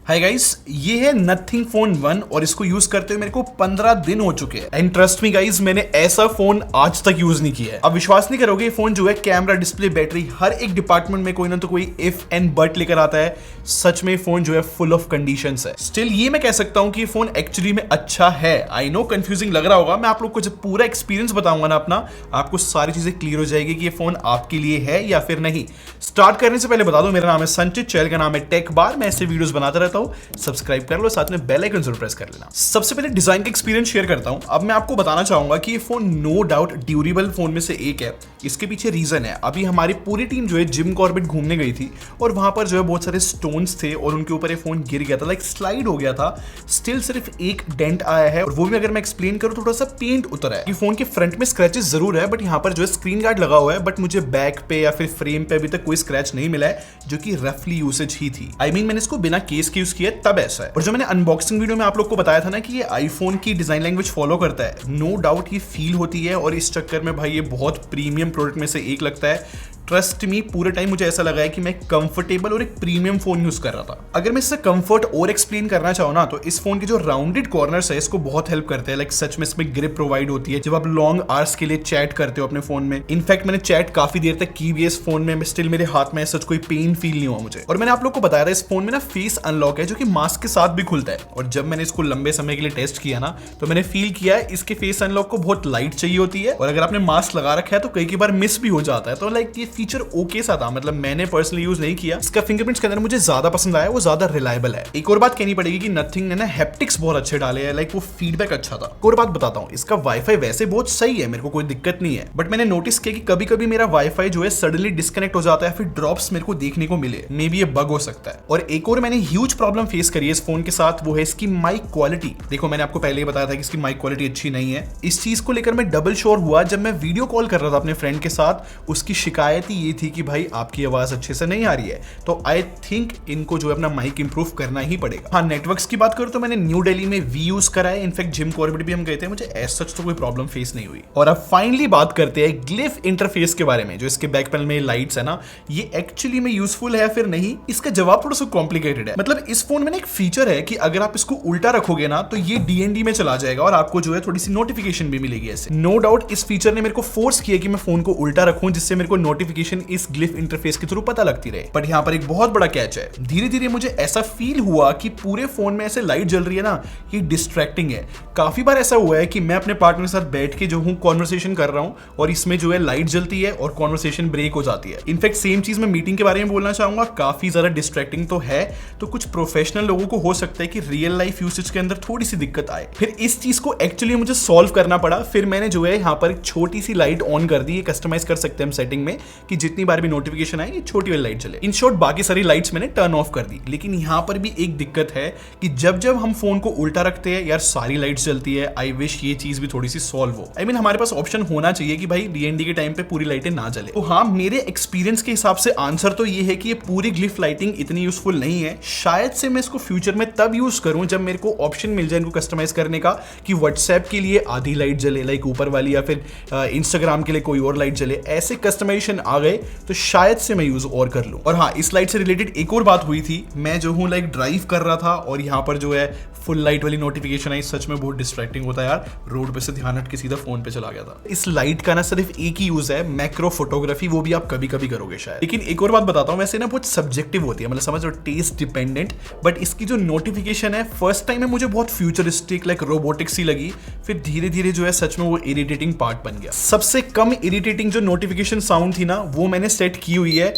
Hi guys, ये है nothing phone 1 और इसको यूज करते हुए मेरे को 15 दिन हो चुके हैं। एंड ट्रस्ट मी गाइस, मैंने ऐसा फोन आज तक यूज नहीं किया है। अब विश्वास नहीं करोगे, ये फोन जो है कैमरा, डिस्प्ले, बैटरी, हर एक डिपार्टमेंट में कोई ना तो कोई इफ एंड बट लेकर आता है। सच में फोन जो है फुल ऑफ कंडीशंस है। स्टिल ये मैं कह सकता हूं कि ये फोन एक्चुअली में अच्छा है। आई नो कंफ्यूजिंग लग रहा होगा, मैं आप लोग को जब पूरा एक्सपीरियंस बताऊंगा ना अपना, आपको सारी चीजें क्लियर हो जाएगी कि ये फोन आपके लिए है या फिर नहीं। स्टार्ट करने से पहले बता दो, मेरा नाम है संचित, चैनल का नाम है टेक बार। मैं ऐसे वीडियोस बनाता रहता हूं, सब्सक्राइब कर लो, साथ में बेल आइकन जरूर प्रेस कर लेना। सबसे पहले डिजाइन का एक्सपीरियंस शेयर करता हूं। अब मैं आपको बताना चाहूंगा कि ये phone no doubt durable phone में से एक है। इसके पीछे रीजन है, अभी हमारी पूरी टीम जो है जिम कॉर्बेट घूमने गई थी और वहां पर जो है बहुत सारे स्टोन्स थे और उनके ऊपर ये फोन गिर गया था, लाइक स्लाइड हो गया था। स्टिल सिर्फ एक डेंट आया है और वो भी अगर मैं एक्सप्लेन करूं, थोड़ा सा पेंट उतरा है। फोन के फ्रंट में स्क्रैचेस जरूर है, बट यहाँ पर जो है स्क्रीन गार्ड लगा हुआ है, बट मुझे बैक पे या फिर फ्रेम पे अभी तक कोई स्क्रैच नहीं मिला है, जो कि रफली यूसेज ही थी। आई मीन मैंने इसको बिना केस के यूज किया तब ऐसा है। और जो मैंने अनबॉक्सिंग वीडियो में आप लोग को बताया था ना कि ये आईफोन की डिजाइन लैंग्वेज फॉलो करता है, नो डाउट ये फील होती है। और इस चक्कर में भाई ये बहुत प्रीमियम प्रोडक्ट में से एक लगता है। ट्रस्ट मी, पूरे टाइम मुझे ऐसा लगा है कि मैं कंफर्टेबल और एक प्रीमियम फोन यूज कर रहा था। अगर मैं इससे कंफर्ट और एक्सप्लेन करना चाहूँ ना, तो इस फोन के जो राउंडेड कॉर्नर्स है इसको बहुत हेल्प करते हैं। लाइक सच में इसमें ग्रिप प्रोवाइड होती है जब आप लॉन्ग आवर्स के लिए चैट करते हो अपने फोन में। इनफैक्ट मैंने चैट काफी देर तक की भी है इस फोन में, स्टिल मेरे हाथ में सच कोई पेन फील नहीं हुआ मुझे। और मैंने आप लोग को बताया था इस फोन में ना फेस अनलॉक है, जो कि मास्क के साथ भी खुलता है। और जब मैंने इसको लंबे समय के लिए टेस्ट किया ना, तो मैंने फील किया है इसके फेस अनलॉक को बहुत लाइट चाहिए होती है, और अगर आपने मास्क लगा रखा है तो कई बार मिस भी हो जाता है। तो लाइक ये फीचर ओके था, मतलब मैंने पर्सनली यूज नहीं किया। इसका फिंगरप्रिंट्स के अंदर मुझे ज्यादा पसंद आया, वो ज्यादा रिलायबल है। एक और बात कहनी पड़ेगी कि नथिंग ने ना हैप्टिक्स बहुत अच्छे डाले हैं, लाइक वो फीडबैक अच्छा था। एक और बात बताता हूँ, इसका वाईफाई वैसे बहुत सही है, मेरे को कोई दिक्कत नहीं है, बट मैंने नोटिस किया कि कभी कभी मेरा वाईफाई जो है सडनली डिस्कनेक्ट हो जाता है, फिर ड्रॉप्स मेरे को देखने को मिले। मे बी ये बग हो सकता है। और एक और मैंने ह्यूज प्रॉब्लम फेस करी है इस फोन के साथ, वो है इसकी माइक क्वालिटी। देखो, मैंने आपको पहले ही बताया था कि इसकी माइक क्वालिटी अच्छी नहीं है। इस चीज को लेकर मैं डबल श्योर हुआ जब मैं वीडियो कॉल कर रहा था अपने फ्रेंड के साथ। उसकी शिकायत ही ये थी कि भाई आपकी आवाज अच्छे से नहीं आ रही है। तो आई थिंक इनको जो है अपना माइक इंप्रूव करना ही पड़ेगा। हाँ, नेटवर्क्स की बात करूं तो मैंने न्यू दिल्ली में वी यूज करा है। इनफैक्ट जिम कॉर्बेट भी हम गए थे, मुझे ऐसा तो कोई प्रॉब्लम फेस नहीं हुई। और अब फाइनली बात करते हैं ग्लिफ इंटरफेस के बारे में। जो इसके बैक पैनल में लाइट्स है ना, ये एक्चुअली में यूजफुल है या फिर नहीं, इसका जवाब थोड़ा सा कॉम्प्लिकेटेड है। मतलब इस फोन में एक फीचर है कि अगर आप इसको उल्टा रखोगे ना, तो ये डीएनडी में चला जाएगा और आपको जो है थोड़ी सी नोटिफिकेशन भी मिलेगी ऐसे। नो डाउट इस फीचर ने मेरे को फोर्स किया कि मैं फोन को उल्टा रखूं, जिससे मेरे को नोटिफिकेशन इस ग्लिफ इंटरफेस के थ्रू पता लगती रहे। बट यहाँ पर एक बहुत बड़ा कैच है, धीरे धीरे मुझे ऐसा फील हुआ कि पूरे फोन में ऐसे लाइट जल रही है ना, ये डिस्ट्रैक्टिंग है। काफी बार ऐसा हुआ है कि मैं अपने पार्टनर के साथ बैठ के जो हूँ कॉन्वर्सेशन कर रहा हूँ और इसमें जो है लाइट जलती है और कॉन्वर्सेशन ब्रेक हो जाती है। इनफैक्ट सेम चीज मैं मीटिंग के बारे में बोलना चाहूंगा, काफी ज्यादा डिस्ट्रैक्टिंग तो है। तो कुछ प्रोफेशनल लोगों को हो सकता है कि रियल लाइफ यूसेज के अंदर थोड़ी सी दिक्कत आए। फिर इस चीज को एक्चुअली मुझे सॉल्व करना पड़ा। फिर मैंने जो है यहाँ पर एक छोटी सी लाइट ऑन कर दी। कस्टमाइज कर सकते हैं हम सेटिंग में कि जितनी बार भी नोटिफिकेशन आए, ये छोटी वाली लाइट चले। इन शॉर्ट बाकी सारी लाइट्स मैंने टर्न ऑफ कर दी। लेकिन यहां पर भी एक दिक्कत है कि जब जब हम फोन को उल्टा रखते हैं यार, सारी लाइट्स जलती है। आई विश ये चीज भी थोड़ी सी सॉल्व हो। आई मीन हमारे पास ऑप्शन होना चाहिए कि भाई डीएनडी के टाइम पे पूरी लाइटें ना जले। तो हाँ, मेरे एक्सपीरियंस के हिसाब से आंसर तो ये है कि ये पूरी ग्लिफ लाइटिंग इतनी यूजफुल नहीं है। शायद से मैं इसको फ्यूचर में तब यूज करूं जब मेरे को ऑप्शन मिल जाए इनको कस्टमाइज करने का, कि व्हाट्सएप के लिए आधी लाइट जले लाइक ऊपर वाली, या फिर इंस्टाग्राम के लिए कोई और लाइट जले। ऐसे कस्टमाइजेशन आ गए तो शायद से मैं यूज और कर लूं। और हाँ, इस लाइट से रिलेटेड एक और बात हुई थी। मैं जो हूँ लाइक ड्राइव कर रहा था और यहाँ पर जो है फुल लाइट वाली नोटिफिकेशन आई। सच में बहुत डिस्ट्रैक्टिंग होता है यार। रोड पे से ध्यान हट के सीधा फोन पे चला गया था। इस लाइट का ना सिर्फ एक ही यूज है, मैक्रो फोटोग्राफी। वो भी आप कभी कभी करोगे शायद। लेकिन एक और बात बताता हूँ, वैसे ना बहुत सब्जेक्टिव होती है, मतलब समझ लो टेस्ट डिपेंडेंट। बट इसकी जो नोटिफिकेशन है, फर्स्ट टाइम में मुझे बहुत फ्यूचरिस्टिक लाइक रोबोटिक्स ही लगी। फिर धीरे धीरे जो है सच में वो इरिटेटिंग पार्ट बन गया। सबसे कम इरिटेटिंग जो नोटिफिकेशन साउंड थी ना, वो मैंने सेट की हुई है,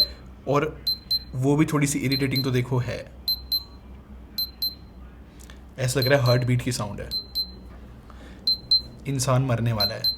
और वो भी थोड़ी सी इरिटेटिंग तो देखो है। ऐसा लग रहा है हार्ट बीट की साउंड है, इंसान मरने वाला है।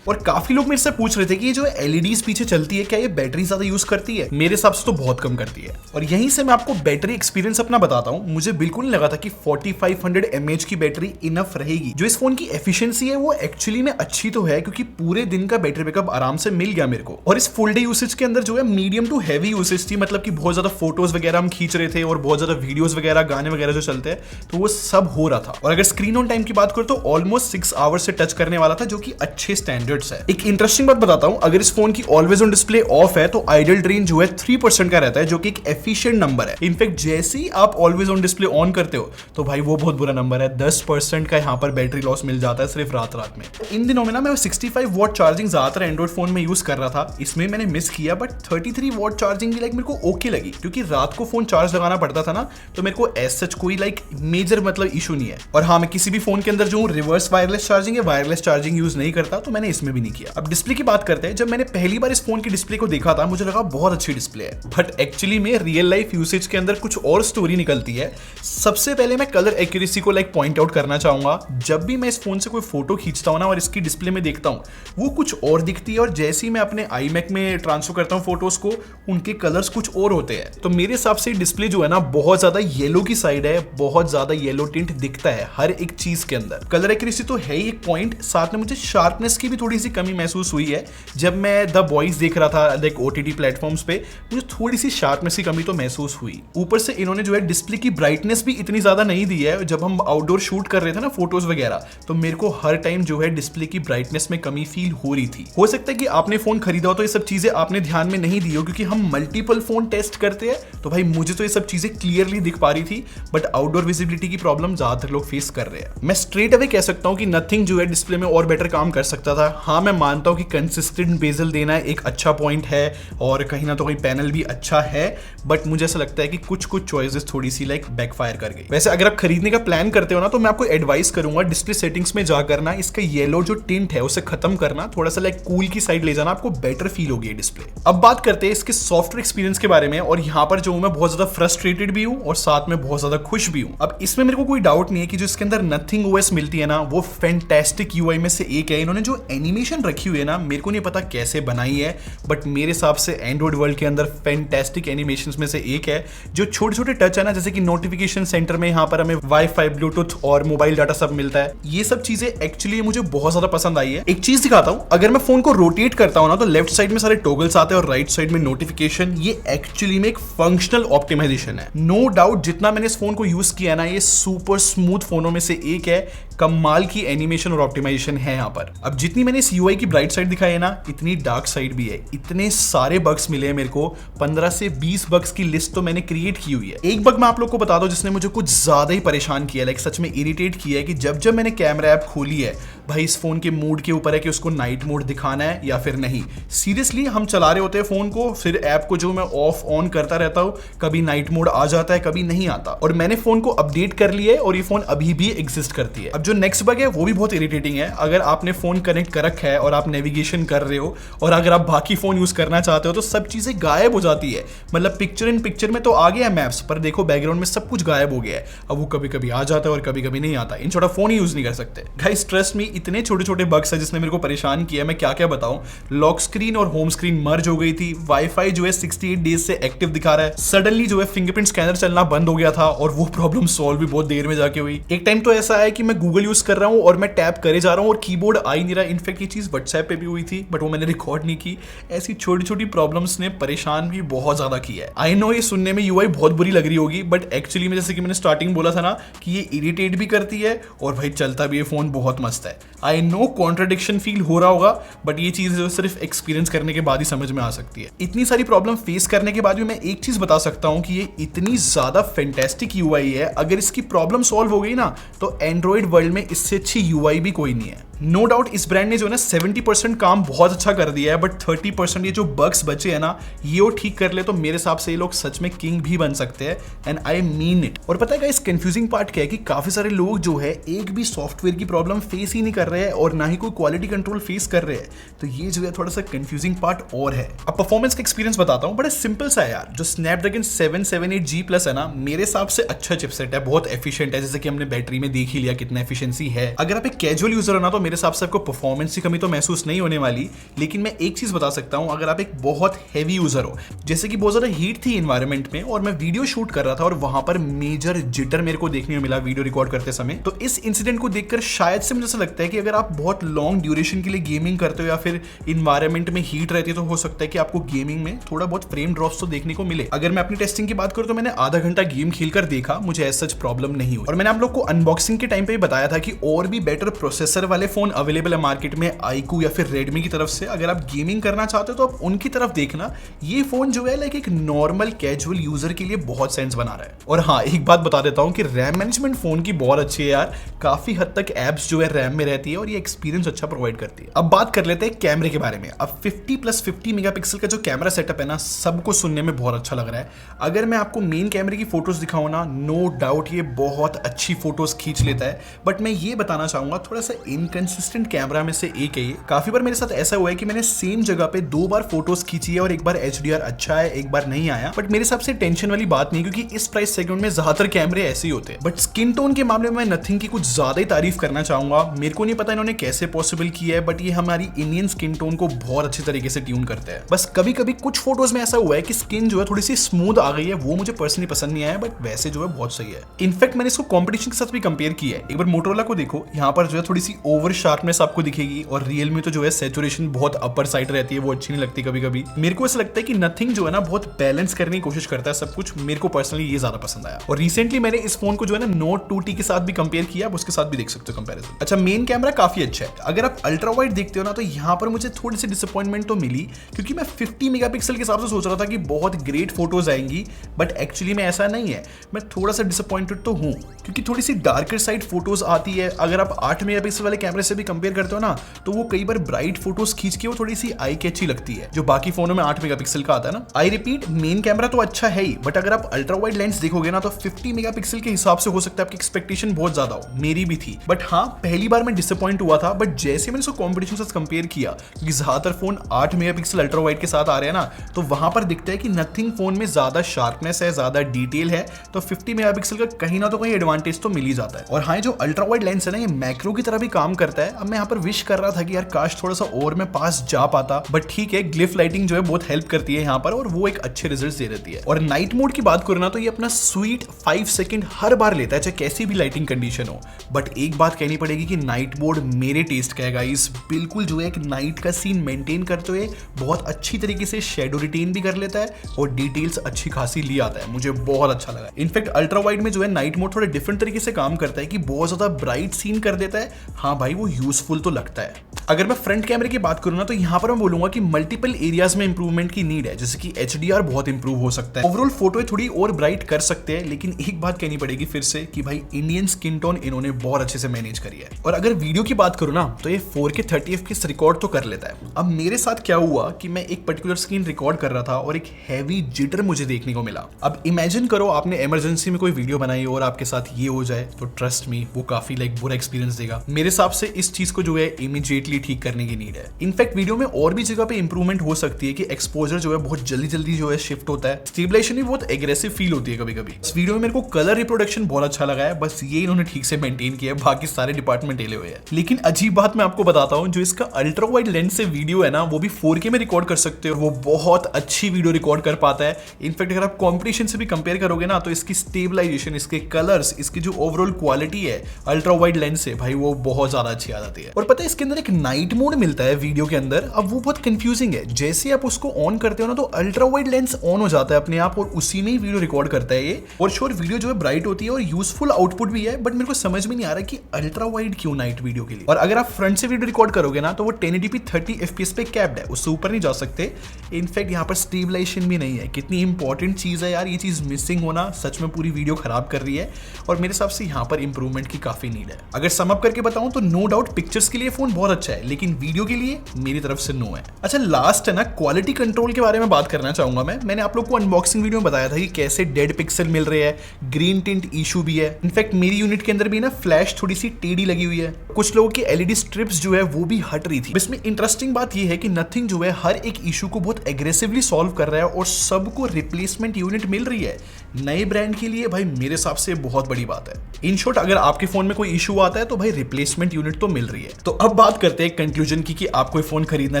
और काफी लोग मेरे से पूछ रहे थे कि ये जो एलईडीज पीछे चलती है, क्या ये बैटरी ज्यादा यूज करती है? मेरे हिसाब से तो बहुत कम करती है। और यहीं से मैं आपको बैटरी एक्सपीरियंस अपना बताता हूं। मुझे बिल्कुल नहीं लगा था कि 4500 mAh की बैटरी इनफ रहेगी। जो इस फोन की एफिशिएंसी है वो एक्चुअली में अच्छी तो है, क्योंकि पूरे दिन का बैटरी बैकअप आराम से मिल गया मेरे को। और इस फुल डे यूसेज के अंदर जो है मीडियम टू हैवी यूसेज थी, मतलब कि बहुत ज्यादा फोटोज वगैरह हम खींच रहे थे और बहुत ज्यादा वीडियोज वगैरह, गाने वगैरह जो चलते हैं, तो वो सब हो रहा था। और अगर स्क्रीन ऑन टाइम की बात करूं तो ऑलमोस्ट 6 आवर्स से टच करने वाला था, जो कि अच्छे स्टैंडर्ड गैजेट्स है। एक इंटरेस्टिंग बात बताता हूं, अगर इस फोन की ऑलवेज ऑन डिस्प्ले ऑफ है तो आइडल ड्रेन जो है 3% का रहता है, जो कि एक एफिशिएंट नंबर है। इनफैक्ट जैसे ही आप ऑलवेज ऑन डिस्प्ले ऑन करते हो तो भाई वो बहुत बुरा नंबर है, 10% का यहाँ पर बैटरी लॉस मिल जाता है सिर्फ रात में। इन दिनों में ना मैं 65 वॉट चार्जिंग ज्यादातर एंड्रॉइड फोन में यूज कर रहा था, इसमें मैंने मिस किया, बट 33 वॉट चार्जिंग भी लाइक मेरे को ओके लगी, क्योंकि रात को फोन चार्ज लगाना पड़ता था ना, तो मेरे को एज सच कोई लाइक मेजर मतलब इशू नहीं है। और हाँ, मैं किसी भी फोन के अंदर जो रिवर्स वायरलेस चार्जिंग या वायरलेस चार्जिंग यूज नहीं करता, तो मैंने इसमें भी नहीं किया। अब डिस्प्ले की बात करते हैं। जब मैंने पहली बार इस फोन की डिस्प्ले को देखा था, मुझे लगा बहुत अच्छी डिस्प्ले है, बट एक्चुअली में रियल लाइफ यूसेज के अंदर कुछ और स्टोरी निकलती है। सबसे पहले मैं कलर एक्यूरेसी को लाइक पॉइंट आउट करना चाहूंगा। जब भी मैं इस फोन से कोई फोटो खींचता हूं ना और इसकी डिस्प्ले में देखता हूं, वो कुछ और दिखती है, और जैसे ही मैं अपने iMac में ट्रांसफर करता हूं फोटोज को, उनके कलर्स कुछ और होते हैं। तो मेरे हिसाब से डिस्प्ले जो है ना बहुत ज्यादा येलो की साइड है, बहुत ज्यादा येलो टिंट दिखता है हर एक चीज के अंदर। कलर एक्यूरेसी तो है ही एक पॉइंट, साथ में मुझे शार्पनेस की भी थोड़ी सी कमी महसूस हुई है। जब मैं द बॉयज देख रहा था लाइक OTT प्लेटफॉर्म्स पे, मुझे थोड़ी सी शार्पनेस की कमी तो महसूस हुई। ऊपर से इन्होंने जो है डिस्प्ले की ब्राइटनेस भी इतनी ज्यादा नहीं दी है। जब हम आउटडोर शूट कर रहे थे ना फोटोज वगैरह, तो मेरे को हर टाइम जो है डिस्प्ले की ब्राइटनेस में कमी फील हो रही थी। हो सकता है कि आपने फोन खरीदा हो तो ये सब चीजें आपने ध्यान में नहीं दी हो, क्योंकि हम मल्टीपल फोन टेस्ट करते हैं, तो भाई मुझे तो ये सब चीजें क्लियरली दिख पा रही थी, बट आउटडोर विजिबिलिटी की प्रॉब्लम ज्यादातर लोग फेस कर रहे हैं। मैं स्ट्रेट अवे कह सकता हूं कि नथिंग जो है डिस्प्ले में और बेटर काम कर सकता था। हाँ, मैं मानता हूं कि कंसिस्टेंट बेजल देना एक अच्छा पॉइंट है, और कहीं ना तो कहीं पैनल भी अच्छा है, बट मुझे ऐसा लगता है कि कुछ चॉइसेस थोड़ी सी लाइक बैकफायर कर गई। वैसे अगर आप खरीदने का प्लान करते हो ना, तो मैं आपको एडवाइस करूंगा डिस्प्ले सेटिंग्स में जाकर ना इसका येलो जो टिंट है उसे खत्म करना, थोड़ा सा लाइक कूल की साइड ले जाना, आपको बेटर फील होगी ये डिस्प्ले। अब बात करते हैं इसके सॉफ्टवेयर एक्सपीरियंस के बारे में, और यहाँ पर जो मैं बहुत ज्यादा फ्रस्ट्रेटेड भी हूँ और साथ में बहुत ज्यादा खुश भी हूँ। अब इसमें मेरे को कोई डाउट नहीं है कि जो इसके अंदर नथिंग OS मिलती है ना, वो फैंटास्टिक UI में से एक है। इन्होंने जो एनिमेशन रखी हुई है ना, मेरे को नहीं पता कैसे बनाई है, बट मेरे हिसाब से एंड्रॉइड वर्ल्ड के अंदर फैंटास्टिक एनिमेशंस में से एक है। जो छोटे छोटे टच है ना, जैसे कि नोटिफिकेशन सेंटर में यहाँ पर हमें वाईफाई, ब्लूटूथ और मोबाइल डाटा सब मिलता है, ये सब चीजें एक्चुअली मुझे बहुत ज्यादा पसंद आई है। एक चीज दिखाता हूँ, अगर मैं फोन को रोटेट करता हूँ ना, तो लेफ्ट साइड में सारे टॉगल्स आते हैं और राइट साइड में नोटिफिकेशन। ये एक्चुअली में एक फंक्शनल ऑप्टिमाइजेशन है। नो डाउट जितना मैंने इस फोन को यूज किया ना, ये सुपर स्मूथ फोनों में से एक है। कमाल की एनिमेशन और ऑप्टिमाइजेशन है यहाँ पर। अब जितनी मैंने इस UI की ब्राइट साइड दिखाई है ना, इतनी डार्क साइड भी है। इतने सारे बग्स मिले हैं मेरे को, 15 से 20 बग्स की लिस्ट तो मैंने क्रिएट की हुई है। एक बग मैं आप लोग को बता दूं जिसने मुझे कुछ ज्यादा ही परेशान किया, लाइक सच में इरिटेट किया है, कि जब मैंने कैमरा ऐप खोली है, भाई इस फोन के मूड के ऊपर है कि उसको नाइट मोड दिखाना है या फिर नहीं। सीरियसली हम चला रहे होते हैं फोन को, फिर ऐप को जो मैं ऑफ ऑन करता रहता हूँ, कभी नाइट मोड आ जाता है, कभी नहीं आता। और मैंने फोन को अपडेट कर लिया है और ये फोन अभी भी एग्जिस्ट करती है। अब जो नेक्स्ट बग है वो भी बहुत इरिटेटिंग है। अगर आपने फोन कनेक्ट कर रखा है और आप नेविगेशन कर रहे हो, और अगर आप बाकी फोन यूज करना चाहते हो, तो सब चीजें गायब हो जाती है। मतलब पिक्चर इन पिक्चर में तो आ गया है मैप्स, पर देखो बैकग्राउंड में सब कुछ गायब हो गया है। अब वो कभी कभी आ जाता है और कभी कभी नहीं आता। इन छोटा फोन ही यूज नहीं कर सकते। गाइस ट्रस्ट मी, इतने छोटे छोटे बग्स है जिसने मेरे को परेशान किया, मैं क्या क्या बताऊं। लॉक स्क्रीन और होम स्क्रीन मर्ज हो गई थी। वाईफाई जो है 68 डेज से एक्टिव दिखा रहा है। सडनली जो है फिंगरप्रिंट स्कैनर चलना बंद हो गया था, और वो प्रॉब्लम सॉल्व भी बहुत देर में जाके हुई। एक टाइम तो ऐसा है कि मैं गूगल यूज कर रहा हूं और मैं टैप करे जा रहा हूं और कीबोर्ड आ ही नहीं रहा। इनफैक्ट ये चीज व्हाट्सएप पे भी हुई थी, बट वो मैंने रिकॉर्ड नहीं की। ऐसी छोटी छोटी प्रॉब्लम्स ने परेशान भी बहुत ज्यादा किया है। आई नो ये सुनने में UI बहुत बुरी लग रही होगी, बट एक्चुअली में जैसे कि मैंने स्टार्टिंग बोला था ना, कि ये इरिटेट भी करती है और भाई चलता भी ये फोन बहुत मस्त है। आई नो कॉन्ट्रडिक्शन फील हो रहा होगा, बट ये चीज जो सिर्फ एक्सपीरियंस करने के बाद ही समझ में आ सकती है। इतनी सारी प्रॉब्लम फेस करने के बाद भी मैं एक चीज बता सकता हूं कि ये इतनी ज्यादा फैंटास्टिक UI है, अगर इसकी प्रॉब्लम सॉल्व हो गई ना, तो एंड्रॉइड वर्ल्ड में इससे अच्छी UI भी कोई नहीं है। नो डाउट इस ब्रांड ने जो है ना 70% काम बहुत अच्छा कर दिया है, बट 30% ये जो बग्स बचे हैं ना, ये वो ठीक कर ले तो मेरे हिसाब से ये लोग सच में किंग भी बन सकते हैं, एंड आई मीन इट। और पता है गाइस कंफ्यूजिंग पार्ट क्या है, कि काफी सारे लोग जो है एक भी सॉफ्टवेयर की प्रॉब्लम फेस ही नहीं कर रहे हैं और ना ही कोई क्वालिटी कंट्रोल फेस कर रहे हैं। तो ये जो है थोड़ा सा कंफ्यूजिंग पार्ट और है। अब परफॉर्मेंस का एक्सपीरियंस बताता हूँ, बड़ा सिंपल सा है यार। जो स्नैपड्रैगन 778G+ है ना, मेरे हिसाब से अच्छा चिपसेट है, बहुत एफिशिएंट है। जैसे कि हमने बैटरी में देख ही लिया कितना एफिशिएंसी है। अगर आप एक कैजुअल यूजर हो ना, तो मेरे हिसाब से आपको परफॉर्मेंस की कमी तो महसूस नहीं होने वाली। लेकिन मैं एक चीज बता सकता हूं, अगर आप एक बहुत हैवी यूजर हो, जैसे कि बहुत ज्यादा हीट थी एनवायरनमेंट में और मैं वीडियो शूट कर रहा था और वहां पर मेजर जिटर मेरे को देखने को मिला वीडियो रिकॉर्ड करते समय, तो इस इंसिडेंट को देखकर शायद से मुझे ऐसा लगता है कि अगर आप बहुत लॉन्ग ड्यूरेशन के लिए गेमिंग करते हो या फिर इन्वायरमेंट में हीट रहती है, तो हो सकता है कि आपको गेमिंग में थोड़ा बहुत फ्रेम ड्रॉप्स तो देखने को मिले। अगर मैं अपनी टेस्टिंग की बात करूं तो मैंने आधा घंटा गेम खेलकर देखा, मुझे ऐसा प्रॉब्लम नहीं हुई। और मैंने आप लोग को अनबॉक्सिंग के टाइम पे बताया था कि और भी बेटर प्रोसेसर वाले फोन अवेलेबल है मार्केट में iQOO या फिर Redmi की तरफ से। अगर आप गेमिंग करना चाहते हो तो आप उनकी तरफ देखना। ये फोन जो है लाइक एक नॉर्मल कैजुअल यूजर के लिए बहुत सेंस बना रहा है। और हाँ, एक बात बता देता हूँ कि रैम मैनेजमेंट फोन की बहुत अच्छी है यार, काफी हद तक एप्स जो है रैम में रहती है और ये एक्सपीरियंस अच्छा प्रोवाइड करती है। अब बात कर लेते हैं कैमरे के बारे में। अब 50+50 मेगापिक्सल का जो कैमरा सेटअप है ना, सबको सुनने में बहुत अच्छा लग रहा है। अगर मैं आपको मेन कैमरे की फोटोज दिखाऊं ना, नो डाउट ये बहुत अच्छी फोटोज खींच लेता है। बट मैं ये बताना चाहूंगा थोड़ा सा इनकंसिस्टेंट कैमरा में से एक है ये। काफी बार मेरे साथ ऐसा हुआ है कि मैंने सेम जगह पे 2 बार फोटोज खींची है और एक बार HDR अच्छा है, एक बार नहीं आया। बट मेरे हिसाब से टेंशन वाली बात नहीं, क्योंकि इस प्राइस सेगमेंट में ज्यादातर कैमरे ऐसे ही होते हैं। बट स्किन टोन के मामले में मैं नथिंग की कुछ ज्यादा ही तारीफ करना चाहूंगा। मेरे को नहीं पता इन्होंने कैसे पॉसिबल किया है, बट ये हमारी इंडियन स्किन टोन को बहुत अच्छे तरीके से ट्यून करते हैं। बस कभी कभी कुछ फोटोज में ऐसा हुआ है कि स्किन जो है थोड़ी सी स्मूथ आ गई है, वो मुझे पर्सनली पसंद नहीं आया, बट वैसे जो है बहुत सही है। इनफैक्ट मैंने इसको कॉम्पिटिशन के साथ भी कंपेयर किया है। एक बार मोटोरोला को देखो, यहाँ पर जो है थोड़ी सी ओवर शार्पनेस आपको दिखेगी, और रियल में तो जो है सैचुरेशन बहुत अपर साइड रहती है, वो अच्छी नहीं लगती कभी कभी। मेरे को ऐसा लगता है कि नथिंग जो है ना बहुत बैलेंस करने की कोशिश करता है सब कुछ। मेरे को पर्सनली ये ज्यादा पसंद आया। और रिसेंटली मैंने इस फोन को जो है ना Note 2T के साथ भी कंपेयर किया, आप उसके साथ भी देख सकते हो कंपैरिजन। अच्छा, मेन कैमरा काफी अच्छा है। अगर आप अल्ट्रा वाइड देखते हो ना, तो यहाँ पर मुझे थोड़ी सी डिसअपॉइंटमेंट तो मिली, क्योंकि मैं 50 मेगापिक्सल के हिसाब से सोच रहा था कि बहुत ग्रेट फोटोज आएंगी, बट एक्चुअली में ऐसा नहीं है। मैं थोड़ा सा डिसअपॉइंटेड तो हूँ, क्योंकि थोड़ी सी डार्कर साइड फोटोज आती है। अगर आप 8 मेगापिक्सल वाले कैमरे से भी कंपेयर करते हो ना, तो वो कई बार ब्राइट फोटोज खींच के वो थोड़ी सी आई कैची लगती है, जो बाकी फोनों में 8 मेगापिक्सल का आता है ना। आई रिपीट, मेन कैमरा तो अच्छा है ही, बट अगर आप अल्ट्रा वाइड लेंस देखोगे ना, तो 50 मेगापिक्सल के हिसाब से हो सकता है आपकी एक्सपेक्टेशन बहुत ज्यादा हो, मेरी भी थी। बट हाँ, पहली बार मैं डिसअपॉइंट हुआ था, बट जैसे मैंने इसको कॉम्पिटिशन से कंपेयर किया, क्योंकि ज्यादातर फोन 8 मेगापिक्सल अल्ट्रा वाइड के साथ आ रहे हैं ना, तो वहां पर दिखता है कि नथिंग फोन में ज्यादा शार्पनेस है, ज्यादा डिटेल है, तो 50 मेगापिक्सल का कहीं ना तो कहीं एडवांटेज तो मिल ही जाता है। और हाँ, जो अल्ट्रा वाइड लेंस है ना, ये मैक्रो की तरह भी काम करता है। अब मैं यहाँ पर विश कर रहा था कि यार काश थोड़ा सा और मैं पास जा पाता, बट ठीक है, ग्लिफ लाइटिंग जो है बहुत हेल्प करती है यहाँ पर, और वो एक अच्छे रिजल्ट दे देती है। और नाइट मोड की बात करो ना, तो ये अपना स्वीट 5 सेकंड हर बार लेता है, चाहे कैसी भी लाइटिंग कंडीशन हो। बट एक बात कहनी पड़ेगी कि नाइट मोड मेरे टेस्ट का है गाइस, बिल्कुल जो है एक नाइट का सीन मेंटेन करते हुए बहुत अच्छी तरीके से शेडो रिटेन भी कर लेता है, और डिटेल्स अच्छी खासी ले आता है। मुझे बहुत अच्छा लगा। इनफैक्ट अल्ट्रा वाइड में जो है नाइट मोड थोड़ा डिफरेंट तरीके से काम करता है, कि बहुत ज्यादा ब्राइट सीन कर देता है। हाँ भाई, वो यूजफुल तो लगता है। अगर मैं फ्रंट कैमरे की बात करूं ना, तो यहाँ पर मैं बोलूंगा कि मल्टीपल एरियाज में इंप्रूवमेंट की नीड है, जैसे कि HDR बहुत इंप्रूव हो सकता है, ओवरऑल फोटो थोड़ी और ब्राइट कर सकते हैं। लेकिन एक बात कहनी पड़ेगी फिर से कि भाई इंडियन स्किन टोन इन्होंने बहुत अच्छे से मैनेज करी है। और अगर वीडियो की बात करूं ना, तो ये 4K 30 FPS रिकॉर्ड तो कर लेता है। अब मेरे साथ क्या हुआ कि मैं एक पर्टिकुलर स्क्रीन रिकॉर्ड कर रहा था और एक हैवी जिटर मुझे देखने को मिला। अब इमेजिन करो आपने इमरजेंसी में कोई वीडियो बनाई और आपके साथ ये हो जाए, तो ट्रस्ट मी वो काफी बुरा एक्सपीरियंस देगा। मेरे हिसाब से इस चीज को जो है इमीडिएटली ठीक करने की नीड है। इनफैक्ट वीडियो में और भी जगह पे इंप्रूवमेंट हो सकती है, कि एक्सपोजर जो है बहुत जल्दी जो है शिफ्ट होता है, स्टेबलाइजेशन भी बहुत एग्रेसिव फील होती है कभी कभी। इस वीडियो में मेरे को कलर रिप्रोडक्शन बहुत अच्छा लगा है, बस ये इन्होंने ठीक से मेंटेन किया है, बाकी सारे डिपार्टमेंट हिले हुए हैं। लेकिन अजीब बात मैं आपको बताता हूँ, जो इसका अल्ट्रा वाइड लेंस से वीडियो है ना, वो भी 4K में रिकॉर्ड कर सकते हो, वो बहुत अच्छी वीडियो रिकॉर्ड कर पाता है। इनफैक्ट अगर आप कॉम्पिटिशन से भी कंपेयर करोगे ना, तो इसकी स्टेबलाइजेशन, इसके कलर्स, इसकी जो ओवरऑल क्वालिटी है अल्ट्रा वाइड लेंस से, भाई वो बहुत ज्यादा अच्छी आ जाती है। और पता है इसके अंदर एक नाइट मोड मिलता है वीडियो के अंदर। अब वो बहुत कंफ्यूजिंग है, जैसे आप उसको ऑन करते हो ना, तो अल्ट्रा वाइड लेंस ऑन हो जाता है अपने आप, और उसी में ही वीडियो रिकॉर्ड करता है ये। और श्योर वीडियो जो है ब्राइट होती है और यूजफुल आउटपुट भी है, बट मेरे को समझ में नहीं आ रहा कि अल्ट्रा वाइड क्यों नाइट वीडियो के लिए। और अगर आप फ्रंट से वीडियो रिकॉर्ड करोगे ना, तो वो 1080p 30 FPS पे कैप्ड है, उससे ऊपर नहीं जा सकते। इनफैक्ट यहाँ पर स्टेबलाइजेशन भी नहीं है। कितनी इंपॉर्टेंट चीज है यार, ये चीज मिसिंग होना सच में पूरी वीडियो खराब कर रही है, और मेरे हिसाब से यहाँ पर इंप्रूवमेंट की काफी नीड है। अगर सम अप करके बताऊं तो नो डाउट पिक्चर्स के लिए फोन बहुत अच्छा है, लेकिन वीडियो के लिए मेरी तरफ से नो है। अच्छा, लास्ट है ना, क्वालिटी कंट्रोल के बारे में बात करना चाहूंगा मैंने आप लोग को अनबॉक्सिंग वीडियो में बताया था कि कैसे डेड पिक्सल मिल रहे हैं, ग्रीन टिंट इशू भी है। इनफैक्ट मेरी यूनिट के अंदर भी ना फ्लैश थोड़ी सी टेढ़ी लगी हुई है, कुछ लोगों की LED स्ट्रिप्स जो है वो भी हट रही थी। इसमें इंटरेस्टिंग बात ये है कि नथिंग जो है हर एक इशू को बहुत एग्रेसिवली सॉल्व कर रहा है, और सबको रिप्लेसमेंट यूनिट मिल रही है। नए ब्रांड के लिए भाई मेरे हिसाब से बहुत बड़ी बात है। इन शॉर्ट, अगर आपके फोन में कोई इशू आता है तो भाई रिप्लेसमेंट यूनिट तो मिल रही है। तो अब बात करते हैं कंक्लूजन की कि आप कोई फोन खरीदना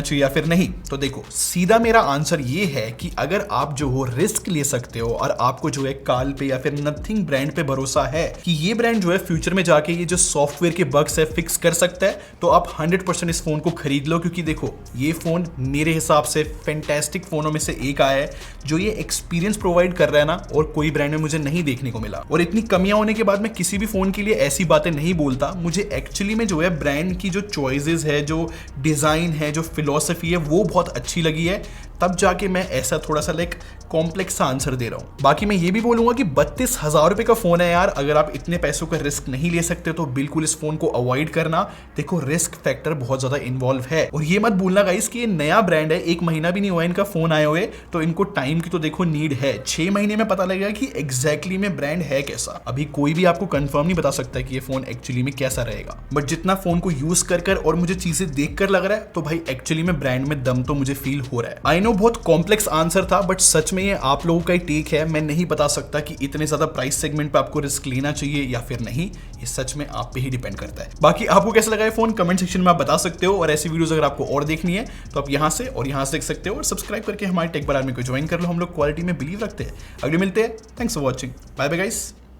चाहिए या फिर नहीं। तो देखो, सीधा मेरा आंसर ये है कि अगर आप जो हो रिस्क ले सकते हो, और आपको जो है काल पे या फिर नथिंग ब्रांड पे भरोसा है कि ये ब्रांड जो है फ्यूचर में जाके ये जो सॉफ्टवेयर के बग्स है फिक्स कर सकता है, तो आप 100% इस फोन को खरीद लो। क्योंकि देखो, ये फोन मेरे हिसाब से फैंटास्टिक फोनों में से एक आया है, जो ये एक्सपीरियंस प्रोवाइड कर रहा है ना, और कोई ब्रांड में मुझे नहीं देखने को मिला। और इतनी कमियां होने के बाद मैं किसी भी फोन के लिए ऐसी बातें नहीं बोलता। मुझे एक्चुअली में जो है ब्रांड की जो चॉइसेस है, जो डिजाइन है, जो फिलॉसफी है, वो बहुत अच्छी लगी है। तब जाके मैं ऐसा थोड़ा सा लाइक कॉम्प्लेक्स सा आंसर दे रहा हूं। बाकी मैं ये भी बोलूंगा कि 32,000 रुपए का फोन है यार। अगर आप इतने पैसों का रिस्क नहीं ले सकते तो बिल्कुल इस फोन को अवॉइड करना। देखो रिस्क फैक्टर बहुत ज्यादा इन्वॉल्व है। और ये मत भूलना गाइस कि ये नया ब्रांड है, 1 महीना भी नहीं हुआ इनका फोन आए हुए, तो इनको टाइम की तो देखो नीड है। 6 महीने में पता लगेगा कि एग्जैक्टली में ब्रांड है कैसा। अभी कोई भी आपको कंफर्म नहीं बता सकता कि ये फोन एक्चुअली में कैसा रहेगा। बट जितना फोन को यूज कर और मुझे चीजें देखकर लग रहा है, तो भाई एक्चुअली में ब्रांड में दम तो मुझे फील हो रहा है। आई नो बहुत कॉम्प्लेक्स आंसर था, बट सच में ये आप लोगों का ही टेक है। मैं नहीं बता सकता कि इतने ज्यादा प्राइस सेगमेंट पे आपको रिस्क लेना चाहिए या फिर नहीं। ये सच में आप पे ही डिपेंड करता है। बाकी आपको कैसा लगा ये फोन कमेंट सेक्शन में आप बता सकते हो। और ऐसी वीडियोस अगर आपको और देखनी है तो आप यहां से और यहां से देख सकते हो। और सब्सक्राइब करके हमारे टेक बार आर्मी को ज्वाइन कर लो। हम लोग क्वालिटी में बिलीव रखते हैं। अगले मिलते हैं। Thanks for watching. Bye bye guys.